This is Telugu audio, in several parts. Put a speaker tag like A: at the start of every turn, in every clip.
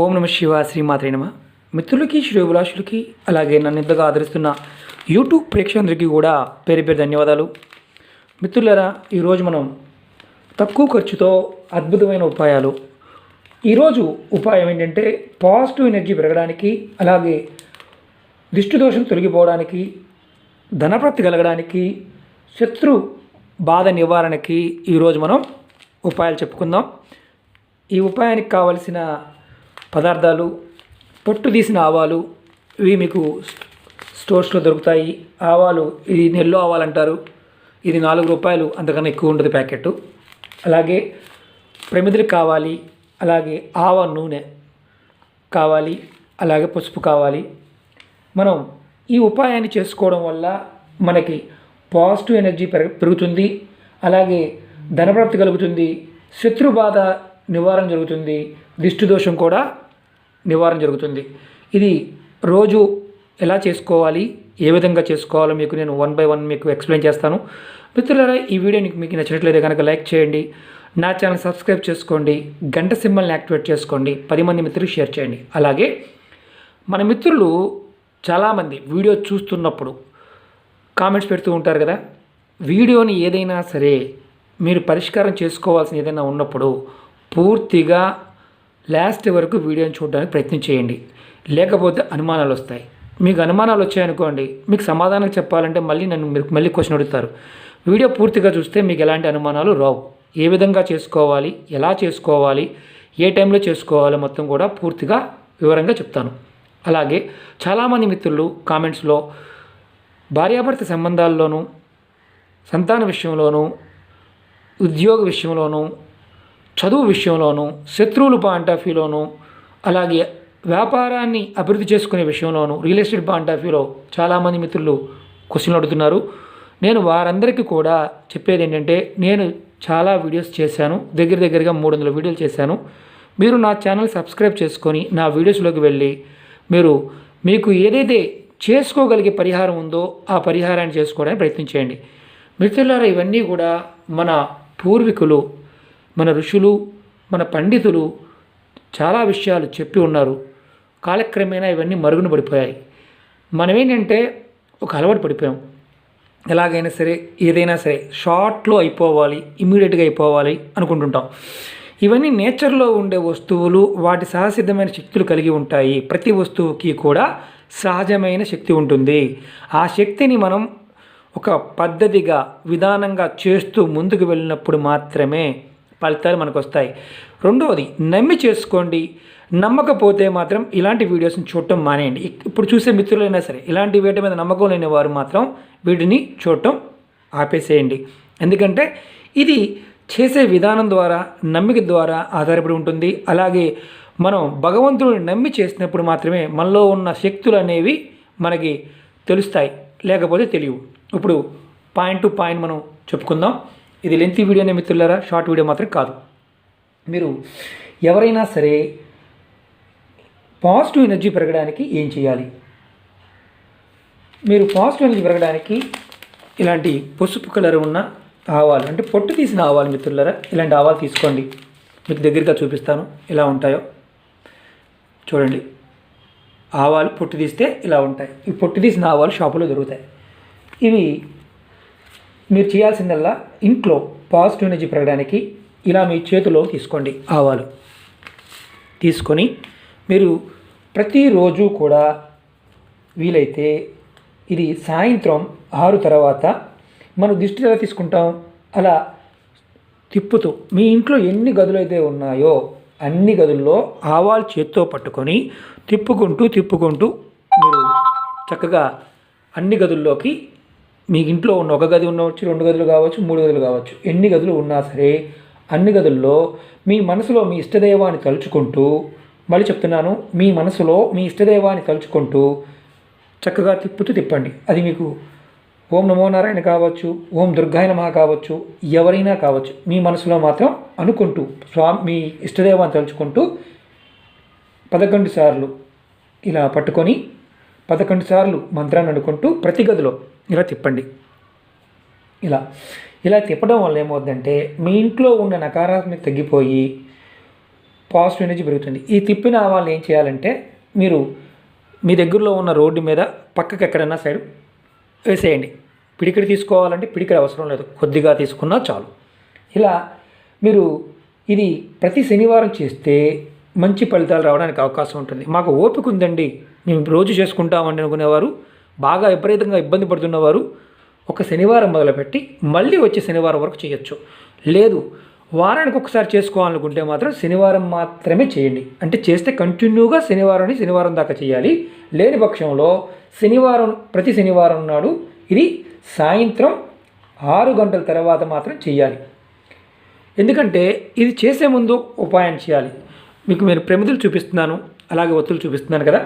A: ఓం నమ శివ శ్రీమాత్రే నమ. మిత్రులకి శ్రేయోభిలాషులకి అలాగే నన్ను ఇంతగా ఆదరిస్తున్న యూట్యూబ్ ప్రేక్షకులందరికీ కూడా పేరు పేరు ధన్యవాదాలు. మిత్రులారా, ఈరోజు మనం తక్కువ ఖర్చుతో అద్భుతమైన ఉపాయాలు. ఈరోజు ఉపాయం ఏంటంటే పాజిటివ్ ఎనర్జీ పెరగడానికి, అలాగే దిష్టి దోషం తొలగిపోవడానికి, ధనప్రాప్తి కలగడానికి, శత్రు బాధ నివారణకి ఈరోజు మనం ఉపాయాలు చెప్పుకుందాం. ఈ ఉపాయానికి కావలసిన పదార్థాలు: పొట్టు తీసిన ఆవాలు, ఇవి మీకు స్టోర్స్లో దొరుకుతాయి. ఆవాలు, ఇది నెల్లో ఆవాలు అంటారు. ఇది ₹4, అంతకన్నా ఎక్కువ ఉండదు ప్యాకెట్. అలాగే ప్రమిదలు కావాలి, అలాగే ఆవ నూనె కావాలి, అలాగే పసుపు కావాలి. మనం ఈ ఉపాయాన్ని చేసుకోవడం వల్ల మనకి పాజిటివ్ ఎనర్జీ పెరుగుతుంది, అలాగే ధనప్రాప్తి కలుగుతుంది, శత్రు బాధ నివారణ జరుగుతుంది, దిష్టి దోషం కూడా నివారణ జరుగుతుంది. ఇది రోజు ఎలా చేసుకోవాలి, ఏ విధంగా చేసుకోవాలో మీకు నేను 1 by 1 మీకు ఎక్స్ప్లెయిన్ చేస్తాను. మిత్రులారా, ఈ వీడియో మీకు నచ్చినట్లయితే కనుక లైక్ చేయండి, నా ఛానల్ సబ్స్క్రైబ్ చేసుకోండి, గంట సింబల్ని యాక్టివేట్ చేసుకోండి, 10 మంది మిత్రులు షేర్ చేయండి. అలాగే మన మిత్రులు చాలామంది వీడియో చూస్తున్నప్పుడు కామెంట్స్ పెడుతూ ఉంటారు కదా, వీడియోని ఏదైనా సరే మీరు పరిష్కారం చేసుకోవాల్సిన ఏదైనా ఉన్నప్పుడు పూర్తిగా లాస్ట్ వరకు వీడియోని చూడడానికి ప్రయత్నం చేయండి. లేకపోతే అనుమానాలు వస్తాయి. మీకు అనుమానాలు వచ్చాయనుకోండి, మీకు సమాధానం చెప్పాలంటే మళ్ళీ క్వశ్చన్ అడుగుతారు. వీడియో పూర్తిగా చూస్తే మీకు ఎలాంటి అనుమానాలు రావు. ఏ విధంగా చేసుకోవాలి, ఎలా చేసుకోవాలి, ఏ టైంలో చేసుకోవాలి, మొత్తం కూడా పూర్తిగా వివరంగా చెప్తాను. అలాగే చాలామంది మిత్రులు కామెంట్స్లో భార్యాభర్త సంబంధాల్లోనూ, సంతాన విషయంలోనూ, ఉద్యోగ విషయంలోనూ, చదువు విషయంలోనూ, శత్రువుల పాయింట్ ఆఫ్ వ్యూలోనూ, అలాగే వ్యాపారాన్ని అభివృద్ధి చేసుకునే విషయంలోనూ, రియల్ ఎస్టేట్ పాయింట్ ఆఫ్ వ్యూలో చాలామంది మిత్రులు క్వశ్చన్లు అడుగుతున్నారు. నేను వారందరికీ కూడా చెప్పేది ఏంటంటే, నేను చాలా వీడియోస్ చేశాను, దగ్గరగా 300 వీడియోలు చేశాను. మీరు నా ఛానల్ సబ్స్క్రైబ్ చేసుకొని నా వీడియోస్లోకి వెళ్ళి మీకు ఏదైతే చేసుకోగలిగే పరిహారం ఉందో ఆ పరిహారాన్ని చేసుకోవడానికి ప్రయత్నం చేయండి. మిత్రులారా, ఇవన్నీ కూడా మన పూర్వీకులు, మన ఋషులు, మన పండితులు చాలా విషయాలు చెప్పి ఉన్నారు. కాలక్రమేణా ఇవన్నీ మరుగున పడిపోయాయి. మనమేంటంటే ఒక అలవాటు పడిపోయాం. ఎలాగైనా సరే, ఏదైనా సరే షార్ట్లో అయిపోవాలి, ఇమ్మీడియట్గా అయిపోవాలి అనుకుంటుంటాం. ఇవన్నీ నేచర్లో ఉండే వస్తువులు, వాటి సహసిద్ధమైన శక్తులు కలిగి ఉంటాయి. ప్రతి వస్తువుకి కూడా సహజమైన శక్తి ఉంటుంది. ఆ శక్తిని మనం ఒక పద్ధతిగా, విధానంగా చేస్తూ ముందుకు వెళ్ళినప్పుడు మాత్రమే ఫలితాలు మనకు వస్తాయి. రెండవది, నమ్మి చేసుకోండి. నమ్మకపోతే మాత్రం ఇలాంటి వీడియోస్ని చూడటం మానేయండి. ఇప్పుడు చూసే మిత్రులైనా సరే ఇలాంటి వీటి మీద నమ్మకం లేని వారు మాత్రం వీటిని చూడటం ఆపేసేయండి. ఎందుకంటే ఇది చేసే విధానం ద్వారా, నమ్మిక ద్వారా ఆధారపడి ఉంటుంది. అలాగే మనం భగవంతుడిని నమ్మి చేసినప్పుడు మాత్రమే మనలో ఉన్న శక్తులు అనేవి మనకి తెలుస్తాయి, లేకపోతే తెలియవు. ఇప్పుడు పాయింట్ టు పాయింట్ మనం చెప్పుకుందాం. ఇది లెంతీ వీడియోనే మిత్రులారా, షార్ట్ వీడియో మాత్రం కాదు. మీరు ఎవరైనా సరే పాజిటివ్ ఎనర్జీ పెరగడానికి ఏం చేయాలి? మీరు పాజిటివ్ ఎనర్జీ పెరగడానికి ఇలాంటి పసుపు కలర్ ఉన్న ఆవాలు, అంటే పొట్టు తీసిన ఆవాలు మిత్రులారా, ఇలాంటి ఆవాలు తీసుకోండి. మీకు దగ్గరగా చూపిస్తాను ఎలా ఉంటాయో చూడండి. ఆవాలు పొట్టు తీస్తే ఇలా ఉంటాయి. ఈ పొట్టు తీసిన ఆవాలు షాపులో దొరుకుతాయి. ఇవి మీరు చేయాల్సిందల్లా ఇంట్లో పాజిటివ్ ఎనర్జీ పెరగడానికి ఇలా మీ చేతిలో తీసుకోండి. ఆవాలు తీసుకొని మీరు ప్రతిరోజు కూడా వీలైతే ఇది సాయంత్రం 6 తర్వాత మనం దిష్టి ఎలా తీసుకుంటాం అలా తిప్పుతూ, మీ ఇంట్లో ఎన్ని గదులు అయితే ఉన్నాయో అన్ని గదుల్లో ఆవాలు చేత్తో పట్టుకొని తిప్పుకుంటూ మీరు చక్కగా అన్ని గదుల్లోకి, మీ ఇంట్లో ఉన్న ఒక గది ఉండవచ్చు, 2 గదులు కావచ్చు, 3 గదులు కావచ్చు, ఎన్ని గదులు ఉన్నా సరే అన్ని గదుల్లో మీ మనసులో మీ ఇష్టదైవాన్ని తలుచుకుంటూ, మళ్ళీ చెప్తున్నాను, మీ మనసులో మీ ఇష్టదైవాన్ని తలుచుకుంటూ చక్కగా తిప్పండి. అది మీకు ఓం నమో నారాయణ కావచ్చు, ఓం దుర్గాయ నమః కావచ్చు, ఎవరైనా కావచ్చు. మీ మనసులో మాత్రం అనుకుంటూ మీ ఇష్టదైవాన్ని తలుచుకుంటూ 11 సార్లు ఇలా పట్టుకొని 11 సార్లు మంత్రాన్ని అనుకుంటూ ప్రతి గదిలో ఇలా తిప్పండి. ఇలా తిప్పడం వల్ల ఏమవుతుందంటే మీ ఇంట్లో ఉన్న నకారాత్మక తగ్గిపోయి పాజిటివ్ ఎనర్జీ పెరుగుతుంది. ఈ తిప్పిన ఆవాలను ఏం చేయాలంటే మీరు మీ దగ్గరలో ఉన్న రోడ్డు మీద పక్కకి ఎక్కడైనా సైడ్ వేసేయండి. పిడికిడి తీసుకోవాలంటే పిడికిడి అవసరం లేదు, కొద్దిగా తీసుకున్నా చాలు. ఇలా మీరు ఇది ప్రతి శనివారం చేస్తే మంచి ఫలితాలు రావడానికి అవకాశం ఉంటుంది. మాకు ఓపిక ఉందండి, మేము రోజు చేసుకుంటామండి అనుకునేవారు, బాగా విపరీతంగా ఇబ్బంది పడుతున్నవారు ఒక శనివారం మొదలుపెట్టి మళ్ళీ వచ్చే శనివారం వరకు చేయొచ్చు. లేదు వారానికి ఒకసారి చేసుకోవాలనుకుంటే మాత్రం శనివారం మాత్రమే చేయండి. అంటే చేస్తే కంటిన్యూగా శనివారం దాకా చేయాలి. లేని పక్షంలో ప్రతి శనివారం నాడు ఇది సాయంత్రం 6 గంటల తర్వాత మాత్రం చేయాలి. ఎందుకంటే ఇది చేసే ముందు ఉపాయం చేయాలి. మీకు నేను ప్రమిదలు చూపిస్తున్నాను, అలాగే ఒత్తులు చూపిస్తున్నాను కదా.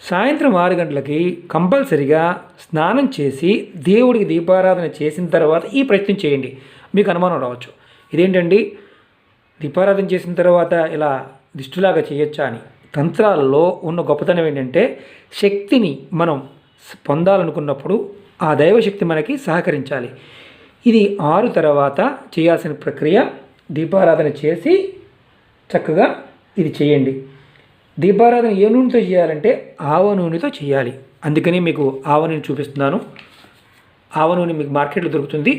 A: సాయంత్రం 6 గంటలకి కంపల్సరిగా స్నానం చేసి దేవుడికి దీపారాధన చేసిన తర్వాత ఈ ప్రయత్నం చేయండి. మీకు అనుమానం రావచ్చు, ఇదేంటండి దీపారాధన చేసిన తర్వాత ఇలా దిష్టిలాగా చేయొచ్చా అని. తంత్రాలలో ఉన్న గొప్పతనం ఏంటంటే శక్తిని మనం పొందాలనుకున్నప్పుడు ఆ దైవశక్తి మనకి సహకరించాలి. ఇది 6 తర్వాత చేయాల్సిన ప్రక్రియ. దీపారాధన చేసి చక్కగా ఇది చేయండి. దీపారాధన ఏ నూనెతో చేయాలంటే ఆవ నూనెతో చేయాలి. అందుకని మీకు ఆవ నూనె చూపిస్తున్నాను. ఆవ నూనె మీకు మార్కెట్లో దొరుకుతుంది.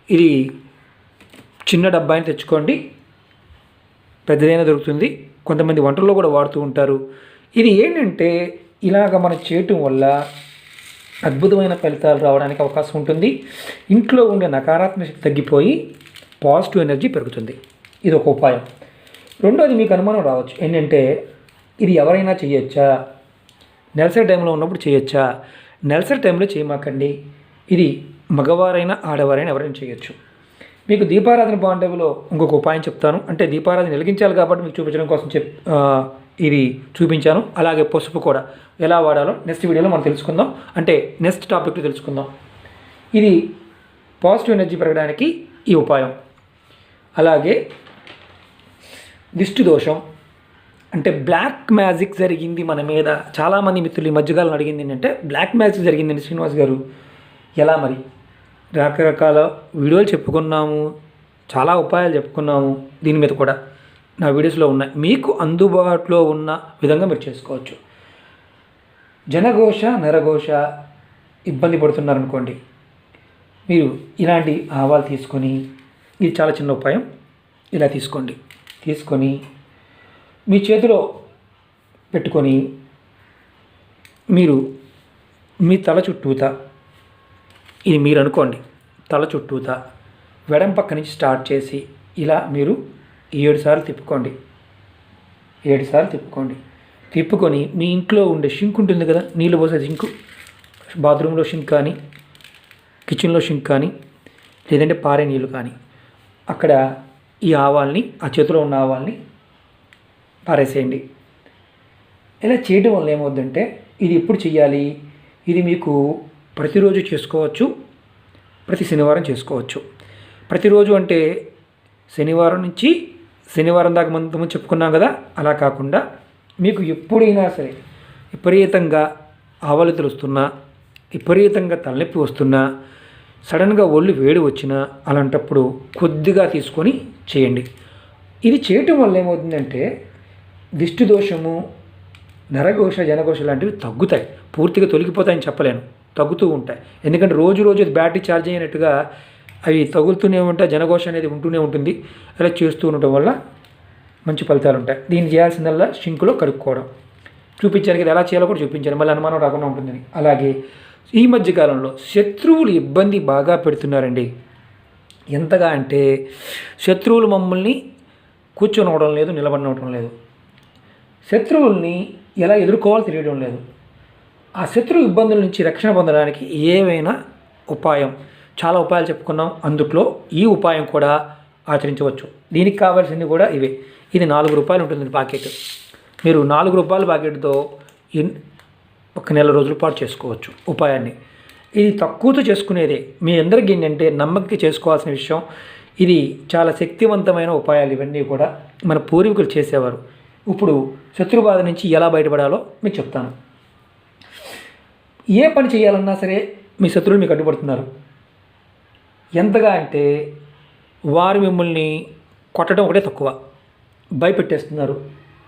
A: ఇది చిన్న డబ్బాని తెచ్చుకోండి, పెద్దదైనా దొరుకుతుంది. కొంతమంది వంటల్లో కూడా వాడుతూ ఉంటారు. ఇది ఏంటంటే ఇలాగ మనం చేయటం వల్ల అద్భుతమైన ఫలితాలు రావడానికి అవకాశం ఉంటుంది. ఇంట్లో ఉండే నకారాత్మక శక్తి తగ్గిపోయి పాజిటివ్ ఎనర్జీ పెరుగుతుంది. ఇది ఒక ఉపాయం. రెండోది మీకు అనుమానం రావచ్చు ఏంటంటే ఇది ఎవరైనా చేయొచ్చా, నెలసరి టైంలో ఉన్నప్పుడు చేయొచ్చా? నెలసరి టైంలో చేయమాకండి. ఇది మగవారైనా ఆడవారైనా ఎవరైనా చేయొచ్చు. మీకు దీపారాధన బాండవిలో ఇంకొక ఉపాయం చెప్తాను. అంటే దీపారాధన వెలిగించాలి కాబట్టి మీకు చూపించడం కోసం ఇది చూపించాను. అలాగే పసుపు కూడా ఎలా వాడాలో నెక్స్ట్ వీడియోలో మనం తెలుసుకుందాం. అంటే నెక్స్ట్ టాపిక్లో తెలుసుకుందాం. ఇది పాజిటివ్ ఎనర్జీ పెరగడానికి ఈ ఉపాయం. అలాగే దిష్టి దోషం అంటే బ్లాక్ మ్యాజిక్ జరిగింది మన మీద. చాలామంది మిత్రులు ఈ మధ్యకాలం అడిగింది ఏంటంటే బ్లాక్ మ్యాజిక్ జరిగిందండి శ్రీనివాస్ గారు, ఎలా మరి? రకరకాల వీడియోలు చెప్పుకున్నాము, చాలా ఉపాయాలు చెప్పుకున్నాము. దీని మీద కూడా నా వీడియోస్లో ఉన్నాయి. మీకు అందుబాటులో ఉన్న విధంగా మీరు చేసుకోవచ్చు. జనఘోష నరఘోష ఇబ్బంది పడుతున్నారనుకోండి, మీరు ఇలాంటి ఆవాలు తీసుకొని, ఇది చాలా చిన్న ఉపాయం, ఇలా తీసుకొని మీ చేతిలో పెట్టుకొని మీరు మీ తల చుట్టూతా, ఇది మీరు అనుకోండి, తల చుట్టూతా వెడం పక్క నుంచి స్టార్ట్ చేసి ఇలా మీరు 7 సార్లు తిప్పుకోండి. 7 సార్లు తిప్పుకొని మీ ఇంట్లో ఉండే షింక్ ఉంటుంది కదా, నీళ్ళు పోసే షింక్, బాత్రూంలో షింక్ కానీ కిచెన్లో షింక్ కానీ లేదంటే పారే నీళ్ళు కానీ, అక్కడ ఈ ఆవాల్ని, ఆ చేతిలో ఉన్న ఆవాల్ని పారేసేయండి. ఇలా చేయడం వల్ల ఏమవుతుందంటే ఇది ఎప్పుడు చేయాలి? ఇది మీకు ప్రతిరోజు చేసుకోవచ్చు, ప్రతి శనివారం చేసుకోవచ్చు. ప్రతిరోజు అంటే శనివారం నుంచి శనివారం దాకా ముందు చెప్పుకున్నాం కదా, అలా కాకుండా మీకు ఎప్పుడైనా సరే విపరీతంగా ఆవలితులు వస్తున్నా, విపరీతంగా తలనొప్పి వస్తున్నా, సడన్గా ఒళ్ళు వేడి వచ్చినా అలాంటప్పుడు కొద్దిగా తీసుకొని చేయండి. ఇది చేయటం వల్ల ఏమవుతుందంటే దిష్టి దోషము, నరఘోష, జనఘోష లాంటివి తగ్గుతాయి. పూర్తిగా తొలగిపోతాయని చెప్పలేను, తగ్గుతూ ఉంటాయి. ఎందుకంటే రోజు బ్యాటరీ ఛార్జ్ అయినట్టుగా అవి తగులుతూనే ఉంటాయి, జనఘోష అనేది ఉంటూనే ఉంటుంది. అలా చేస్తూ ఉండటం వల్ల మంచి ఫలితాలు ఉంటాయి. దీన్ని చేయాల్సిందల్లా షింకులో కడుక్కోవడం. చూపించాను కదా, ఎలా చేయాలో కూడా చూపించాను, మళ్ళీ అనుమానం రాకుండా ఉంటుందని. అలాగే ఈ మధ్యకాలంలో శత్రువులు ఇబ్బంది బాగా పెడుతున్నారండి. ఎంతగా అంటే శత్రువులు మమ్మల్ని కూర్చొనివ్వడం లేదు, నిలబడనివ్వడం లేదు. శత్రువుల్ని ఎలా ఎదుర్కోవాలో తెలియడం లేదు. ఆ శత్రు ఇబ్బందుల నుంచి రక్షణ పొందడానికి ఏవైనా ఉపాయం, చాలా ఉపాయాలు చెప్పుకున్నాం. అందుట్లో ఈ ఉపాయం కూడా ఆచరించవచ్చు. దీనికి కావాల్సింది కూడా ఇవే. ఇది 4 రూపాయలు ఉంటుంది ప్యాకెట్. మీరు 4 రూపాయల ప్యాకెట్తో ఒక నెల రోజుల పాటు చేసుకోవచ్చు ఉపాయాన్ని. ఇది తక్కువతో చేసుకునేదే. మీ అందరికీ ఏంటంటే నమ్మకంగా చేసుకోవాల్సిన విషయం. ఇది చాలా శక్తివంతమైన ఉపాయాలు. ఇవన్నీ కూడా మన పూర్వీకులు చేసేవారు. ఇప్పుడు శత్రుబాధ నుంచి ఎలా బయటపడాలో మీకు చెప్తాను. ఏ పని చేయాలన్నా సరే మీ శత్రువులు మీకు అడ్డుపడుతున్నారు. ఎంతగా అంటే వారు మిమ్మల్ని కొట్టడం ఒకటే తక్కువ, భయపెట్టేస్తున్నారు.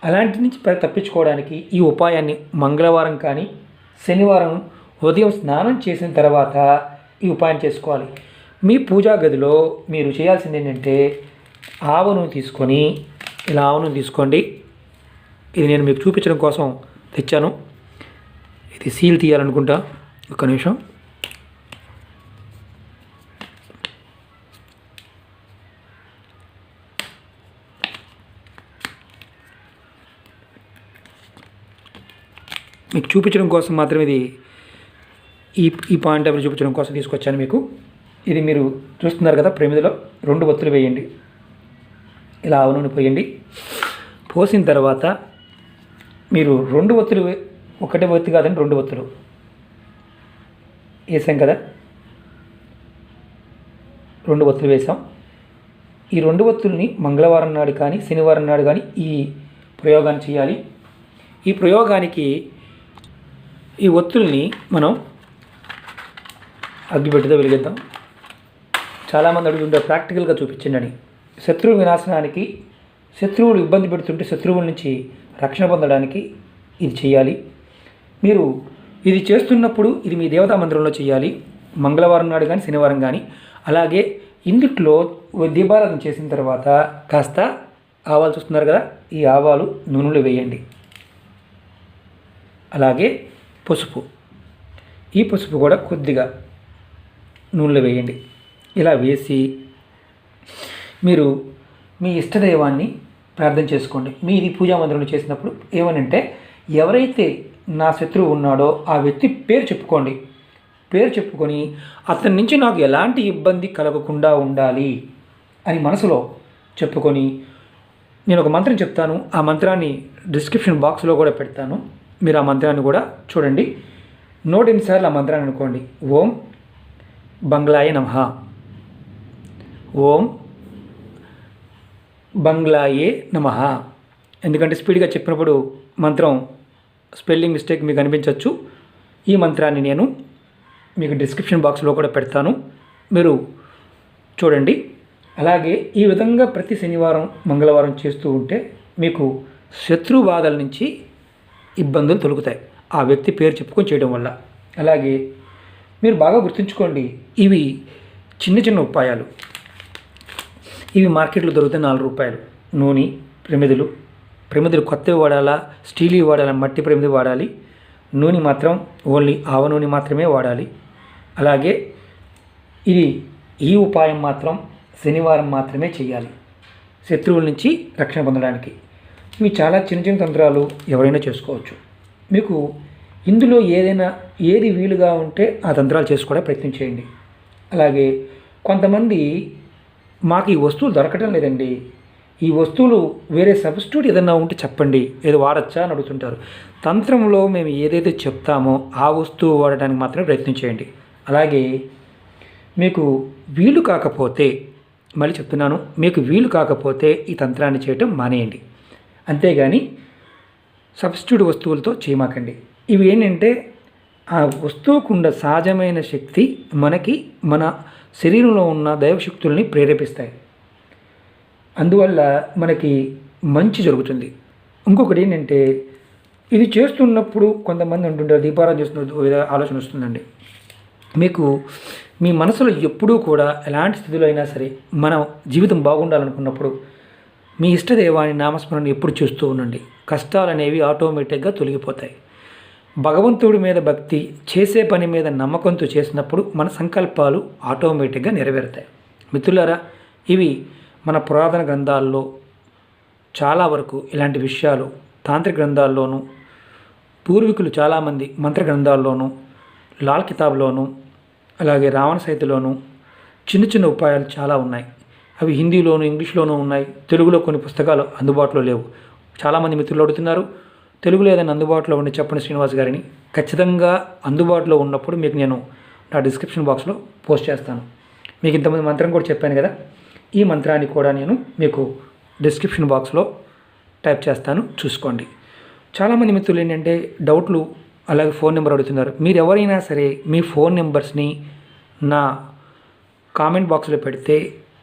A: అలాంటి నుంచి తప్పించుకోవడానికి ఈ ఉపాయాన్ని మంగళవారం కానీ శనివారం ఉదయం స్నానం చేసిన తర్వాత ఈ ఉపాయం చేసుకోవాలి. మీ పూజా గదిలో మీరు చేయాల్సింది ఏంటంటే ఆవ నూనె తీసుకొని ఇలా ఆవ నూనె తీసుకోండి. ఇది నేను మీకు చూపించడం కోసం తెచ్చాను. ఇది సీల్ తీయాలనుకుంటా. ఒక్క నిమిషం. మీకు చూపించడం కోసం మాత్రం ఇది ఈ పాయింట్ ఎవరు చూపించడం కోసం తీసుకొచ్చాను మీకు. ఇది మీరు చూస్తున్నారు కదా, ప్రమిదిలో 2 ఒత్తులు వేయండి. ఇలా ఆవ నూనె పోయండి. పోసిన తర్వాత మీరు 2 ఒత్తులు, ఒకటే ఒత్తి కాదండి, 2 ఒత్తులు వేసాం కదా, 2 ఒత్తులు వేసాం. ఈ 2 ఒత్తుల్ని మంగళవారం నాడు కానీ శనివారం నాడు కానీ ఈ ప్రయోగాన్ని చేయాలి. ఈ ప్రయోగానికి ఈ ఒత్తుల్ని మనం అగ్గిపెట్టెతో వెలిగిద్దాం. చాలామంది అడుగుతుంటారు ప్రాక్టికల్గా చూపించండి అని. శత్రువు వినాశనానికి, శత్రువులు ఇబ్బంది పెడుతుంటే శత్రువుల నుంచి రక్షణ పొందడానికి ఇది చేయాలి. మీరు ఇది చేస్తున్నప్పుడు ఇది మీ దేవతా మందిరంలో చేయాలి, మంగళవారం నాడు కానీ శనివారం కానీ. అలాగే ఇందుట్లో దీపారాధన చేసిన తర్వాత కాస్త ఆవాలు చూస్తున్నారు కదా, ఈ ఆవాలు నూనెలో వేయండి. అలాగే పసుపు, ఈ పసుపు కూడా కొద్దిగా నూనెలో వేయండి. ఇలా వేసి మీరు మీ ఇష్టదైవాన్ని ప్రార్థన చేసుకోండి. మీది పూజా మందిరంలో చేసినప్పుడు ఏమనంటే ఎవరైతే నా శత్రువు ఉన్నాడో ఆ వ్యక్తి పేరు చెప్పుకోండి. పేరు చెప్పుకొని అతని నుంచి నాకు ఎలాంటి ఇబ్బంది కలగకుండా ఉండాలి అని మనసులో చెప్పుకొని, నేను ఒక మంత్రం చెప్తాను, ఆ మంత్రాన్ని డిస్క్రిప్షన్ బాక్స్లో కూడా పెడతాను. మీరు ఆ మంత్రాన్ని కూడా చూడండి. 108 సార్లు ఆ మంత్రాన్ని అనుకోండి. ఓం బంగ్లాయ నమః, ఓం బంగ్లాయే నమః. ఎందుకంటే స్పీడ్గా చెప్పినప్పుడు మంత్రం స్పెల్లింగ్ మిస్టేక్ మీకు అనిపించవచ్చు. ఈ మంత్రాన్ని నేను మీకు డిస్క్రిప్షన్ బాక్స్లో కూడా పెడతాను, మీరు చూడండి. అలాగే ఈ విధంగా ప్రతి శనివారం మంగళవారం చేస్తూ ఉంటే మీకు శత్రు బాధల నుంచి ఇబ్బందులు తొలగుతాయి, ఆ వ్యక్తి పేరు చెప్పుకొని చేయడం వల్ల. అలాగే మీరు బాగా గుర్తుంచుకోండి, ఇవి చిన్న చిన్న ఉపాయాలు. ఇవి మార్కెట్లో దొరుకుతాయి 4 రూపాయలు. నూనె, ప్రమిదలు కొత్తవి వాడాలా, స్టీల్ వాడాలా, మట్టి ప్రమిది వాడాలి. నూనె మాత్రం ఓన్లీ ఆవ నూనె మాత్రమే వాడాలి. అలాగే ఈ ఉపాయం మాత్రం శనివారం మాత్రమే చేయాలి, శత్రువుల నుంచి రక్షణ పొందడానికి. ఇవి చాలా చిన్న చిన్న తంత్రాలు, ఎవరైనా చేసుకోవచ్చు. మీకు ఇందులో ఏది వీలుగా ఉంటే ఆ తంత్రాలు చేసుకోవడానికి ప్రయత్నం చేయండి. అలాగే కొంతమంది మాకు ఈ వస్తువులు దొరకటం లేదండి, ఈ వస్తువులు వేరే సబ్స్టిట్యూట్ ఏదన్నా ఉంటే చెప్పండి, ఏదో వాడచ్చా అని అడుగుతుంటారు. తంత్రంలో మేము ఏదైతే చెప్తామో ఆ వస్తువు వాడడానికి మాత్రమే ప్రయత్నం చేయండి. అలాగే మీకు వీలు కాకపోతే, మళ్ళీ చెప్తున్నాను, మీకు వీలు కాకపోతే ఈ తంత్రాన్ని చేయటం మానేయండి. అంతేగాని సబ్స్టిట్యూట్ వస్తువులతో చేయమాకండి. ఇవి ఏంటంటే ఆ వస్తువుకున్న సహజమైన శక్తి మనకి మన శరీరంలో ఉన్న దైవశక్తుల్ని ప్రేరేపిస్తాయి. అందువల్ల మనకి మంచి జరుగుతుంది. ఇంకొకటి ఏంటంటే ఇది చేస్తున్నప్పుడు కొంతమంది అంటుంటారు దీపారాధన చేస్తున్న ఆలోచన వస్తుందండి. మీకు మీ మనసులో ఎప్పుడూ కూడా ఎలాంటి స్థితిలో అయినా సరే మన జీవితం బాగుండాలనుకున్నప్పుడు మీ ఇష్టదైవాన్ని నామస్మరణ ఎప్పుడు చేస్తూ ఉండండి. కష్టాలు అనేవి ఆటోమేటిక్గా తొలగిపోతాయి. భగవంతుడి మీద భక్తి, చేసే పని మీద నమ్మకంతో చేసినప్పుడు మన సంకల్పాలు ఆటోమేటిక్గా నెరవేరుతాయి. మిత్రులారా, ఇవి మన పురాతన గ్రంథాల్లో చాలా వరకు ఇలాంటి విషయాలు తాంత్రిక గ్రంథాల్లోనూ, పూర్వీకులు చాలామంది మంత్ర గ్రంథాల్లోనూ, లాల్ కితాబ్లోనూ, అలాగే రావణ సైతులోనూ చిన్న చిన్న ఉపాయాలు చాలా ఉన్నాయి. అవి హిందీలోను, ఇంగ్లీష్లోనూ ఉన్నాయి. తెలుగులో కొన్ని పుస్తకాలు అందుబాటులో లేవు. చాలామంది మిత్రులు అడుగుతున్నారు, తెలుగులో ఏదైనా అందుబాటులో ఉండి చెప్పండి శ్రీనివాస్ గారిని. ఖచ్చితంగా అందుబాటులో ఉన్నప్పుడు మీకు నేను నా డిస్క్రిప్షన్ బాక్స్లో పోస్ట్ చేస్తాను. మీకు ఇంతమంది మంత్రం కూడా చెప్పాను కదా, ఈ మంత్రాన్ని కూడా నేను మీకు డిస్క్రిప్షన్ బాక్స్లో టైప్ చేస్తాను, చూసుకోండి. చాలామంది మిత్రులు ఏంటంటే డౌట్లు, అలాగే ఫోన్ నెంబర్ అడుగుతున్నారు. మీరు ఎవరైనా సరే మీ ఫోన్ నెంబర్స్ని నా కామెంట్ బాక్స్లో పెడితే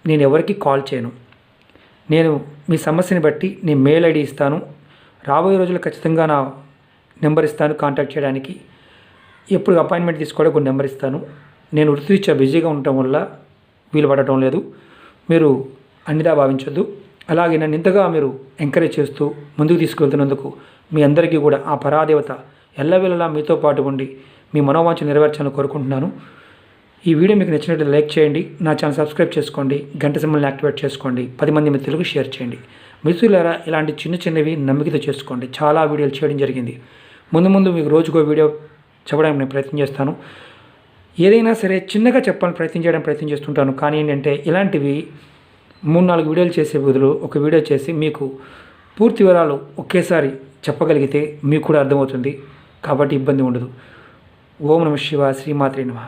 A: నేను ఎవరికి కాల్ చేయను. నేను మీ సమస్యని బట్టి నేను మెయిల్ ఐడి ఇస్తాను. రాబోయే రోజుల్లో ఖచ్చితంగా నా నెంబర్ ఇస్తాను కాంటాక్ట్ చేయడానికి. ఎప్పుడు అపాయింట్మెంట్ తీసుకోవడం కొన్ని నెంబర్ ఇస్తాను. నేను వృత్తిరీత్యా బిజీగా ఉండటం వల్ల వీలు పడటం లేదు. మీరు అన్నిదా భావించొద్దు. అలాగే నన్ను ఇంతగా మీరు ఎంకరేజ్ చేస్తూ ముందుకు తీసుకెళ్తున్నందుకు మీ అందరికీ కూడా ఆ పరాదేవత ఎల్లవేళలా మీతో పాటు ఉండి మీ మనోవాంఛ నెరవేర్చాలని కోరుకుంటున్నాను. ఈ వీడియో మీకు నచ్చినట్లయితే లైక్ చేయండి, నా ఛానల్ సబ్స్క్రైబ్ చేసుకోండి, గంట సింబల్ని యాక్టివేట్ చేసుకోండి, 10 మంది మిత్రులకు షేర్ చేయండి. మిత్రులారా, ఇలాంటి చిన్నవి నమ్మికతో చేసుకోండి. చాలా వీడియోలు చేయడం జరిగింది. ముందు మీకు రోజుకో వీడియో చెప్పడానికి నేను ప్రయత్నం చేస్తాను. ఏదైనా సరే చిన్నగా చెప్పాలని ప్రయత్నం చేస్తుంటాను. కానీ ఏంటంటే ఇలాంటివి 3-4 వీడియోలు చేసే బదులు ఒక వీడియో చేసి మీకు పూర్తి వివరాలు ఒకేసారి చెప్పగలిగితే మీకు కూడా అర్థమవుతుంది. కాబట్టి ఇబ్బంది ఉండదు. ఓం నమః శివాయ. శ్రీమాత్రే నమః.